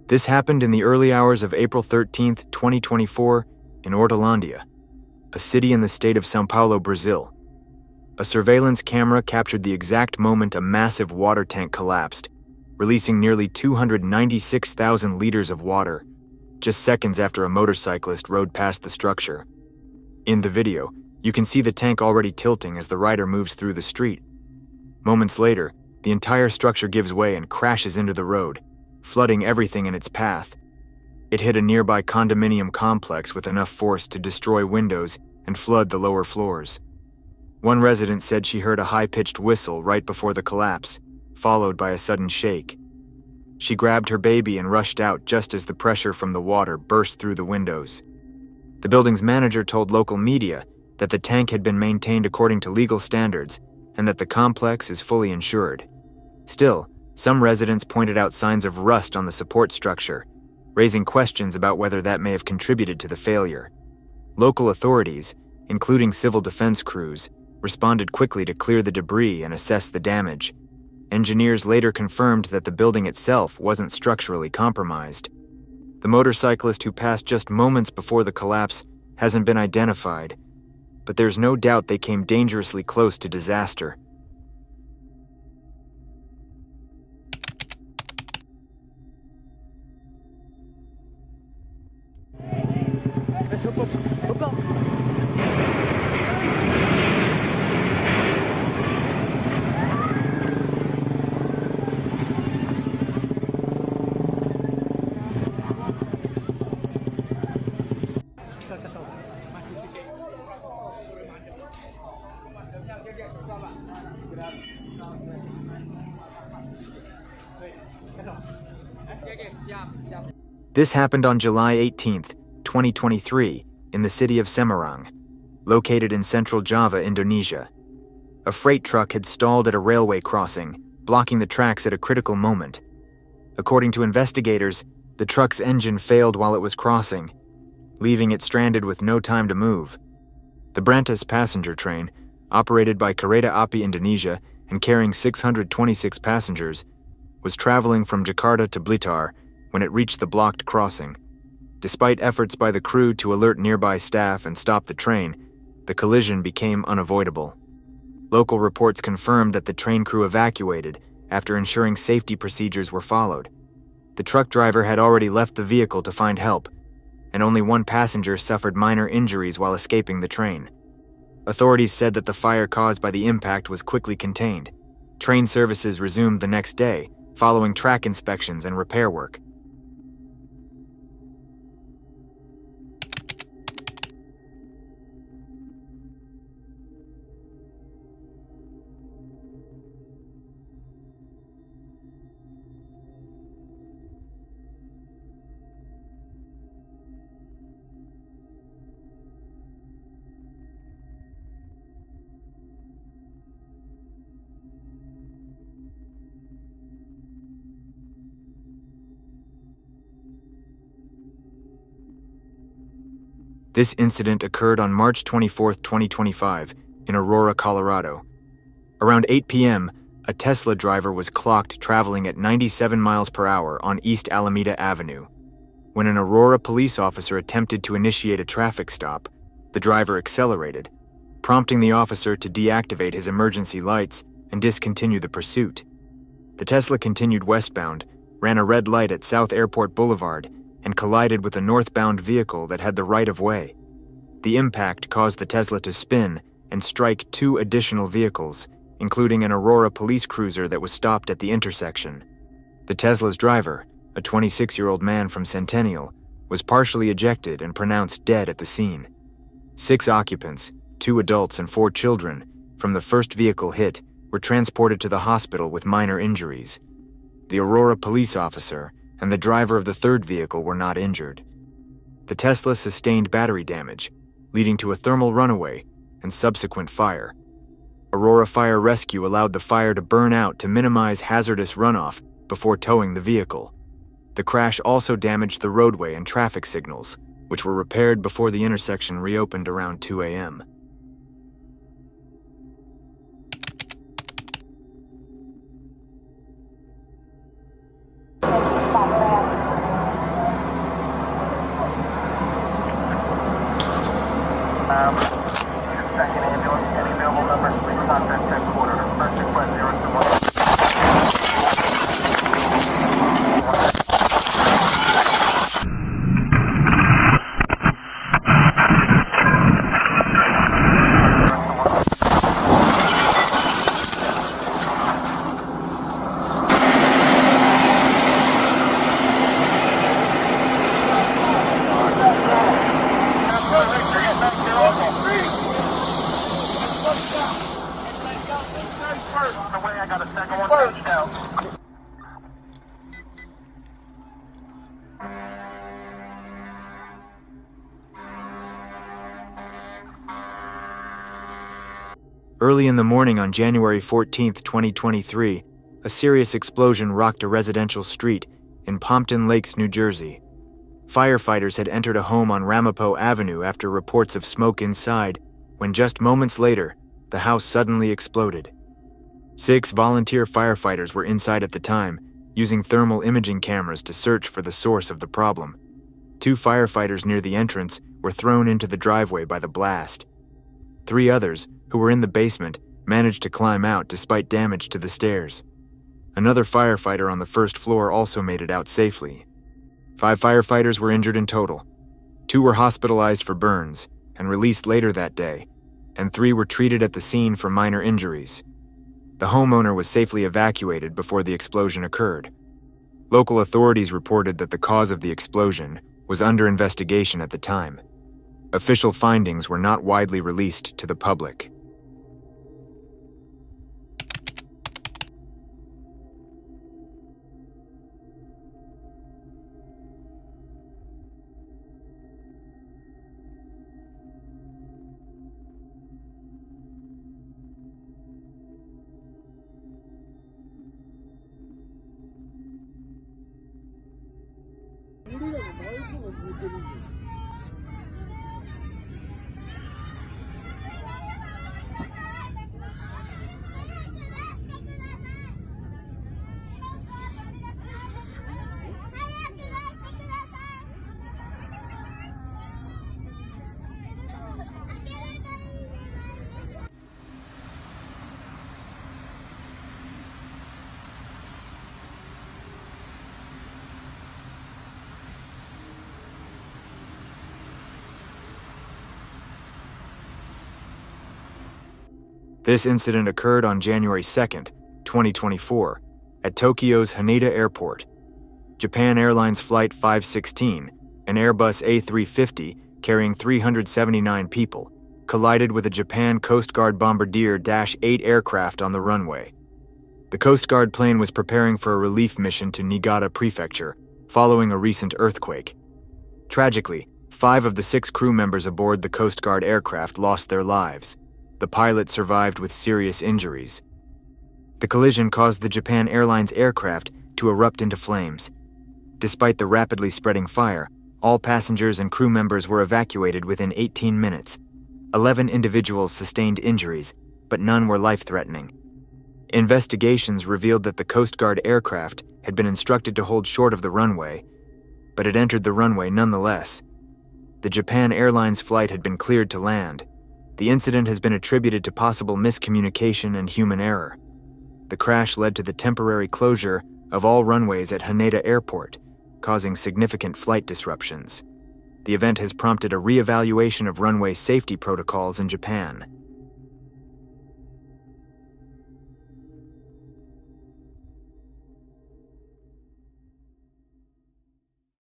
This happened in the early hours of April 13, 2024, in Hortolândia, a city in the state of São Paulo, Brazil. A surveillance camera captured the exact moment a massive water tank collapsed, releasing nearly 296,000 liters of water, just seconds after a motorcyclist rode past the structure. In the video, you can see the tank already tilting as the rider moves through the street. Moments later, the entire structure gives way and crashes into the road, flooding everything in its path. It hit a nearby condominium complex with enough force to destroy windows and flood the lower floors. One resident said she heard a high-pitched whistle right before the collapse, followed by a sudden shake. She grabbed her baby and rushed out just as the pressure from the water burst through the windows. The building's manager told local media that the tank had been maintained according to legal standards and that the complex is fully insured. Still, some residents pointed out signs of rust on the support structure, raising questions about whether that may have contributed to the failure. Local authorities, including civil defense crews, responded quickly to clear the debris and assess the damage. Engineers later confirmed that the building itself wasn't structurally compromised. The motorcyclist who passed just moments before the collapse hasn't been identified, but there's no doubt they came dangerously close to disaster. This happened on July 18, 2023, in the city of Semarang, located in central Java, Indonesia. A freight truck had stalled at a railway crossing, blocking the tracks at a critical moment. According to investigators, the truck's engine failed while it was crossing, leaving it stranded with no time to move. The Brantas passenger train, operated by Kereta Api Indonesia and carrying 626 passengers, was traveling from Jakarta to Blitar when it reached the blocked crossing. Despite efforts by the crew to alert nearby staff and stop the train, the collision became unavoidable. Local reports confirmed that the train crew evacuated after ensuring safety procedures were followed. The truck driver had already left the vehicle to find help, and only one passenger suffered minor injuries while escaping the train. Authorities said that the fire caused by the impact was quickly contained. Train services resumed the next day, following track inspections and repair work. This incident occurred on March 24, 2025, in Aurora, Colorado. Around 8 p.m., a Tesla driver was clocked traveling at 97 miles per hour on East Alameda Avenue. When an Aurora police officer attempted to initiate a traffic stop, the driver accelerated, prompting the officer to deactivate his emergency lights and discontinue the pursuit. The Tesla continued westbound, ran a red light at South Airport Boulevard, and collided with a northbound vehicle that had the right-of-way. The impact caused the Tesla to spin and strike two additional vehicles, including an Aurora police cruiser that was stopped at the intersection. The Tesla's driver, a 26-year-old man from Centennial, was partially ejected and pronounced dead at the scene. 6 occupants, 2 adults and 4 children, from the first vehicle hit were transported to the hospital with minor injuries. The Aurora police officer and the driver of the third vehicle were not injured. The Tesla sustained battery damage, leading to a thermal runaway and subsequent fire. Aurora Fire Rescue allowed the fire to burn out to minimize hazardous runoff before towing the vehicle. The crash also damaged the roadway and traffic signals, which were repaired before the intersection reopened around 2 a.m. Early in the morning on January 14, 2023, a serious explosion rocked a residential street in Pompton Lakes, New Jersey. Firefighters had entered a home on Ramapo Avenue after reports of smoke inside, when just moments later, the house suddenly exploded. 6 volunteer firefighters were inside at the time, using thermal imaging cameras to search for the source of the problem. 2 firefighters near the entrance were thrown into the driveway by the blast. 3 others, who were in the basement, managed to climb out despite damage to the stairs. Another firefighter on the first floor also made it out safely. 5 firefighters were injured in total. 2 were hospitalized for burns and released later that day, and 3 were treated at the scene for minor injuries. The homeowner was safely evacuated before the explosion occurred. Local authorities reported that the cause of the explosion was under investigation at the time. Official findings were not widely released to the public. This incident occurred on January 2, 2024, at Tokyo's Haneda Airport. Japan Airlines Flight 516, an Airbus A350 carrying 379 people, collided with a Japan Coast Guard Bombardier Dash 8 aircraft on the runway. The Coast Guard plane was preparing for a relief mission to Niigata Prefecture following a recent earthquake. Tragically, 5 of the 6 crew members aboard the Coast Guard aircraft lost their lives. The pilot survived with serious injuries. The collision caused the Japan Airlines aircraft to erupt into flames. Despite the rapidly spreading fire, all passengers and crew members were evacuated within 18 minutes. 11 individuals sustained injuries, but none were life-threatening. Investigations revealed that the Coast Guard aircraft had been instructed to hold short of the runway, but it entered the runway nonetheless. The Japan Airlines flight had been cleared to land. The incident has been attributed to possible miscommunication and human error. The crash led to the temporary closure of all runways at Haneda Airport, causing significant flight disruptions. The event has prompted a re-evaluation of runway safety protocols in Japan.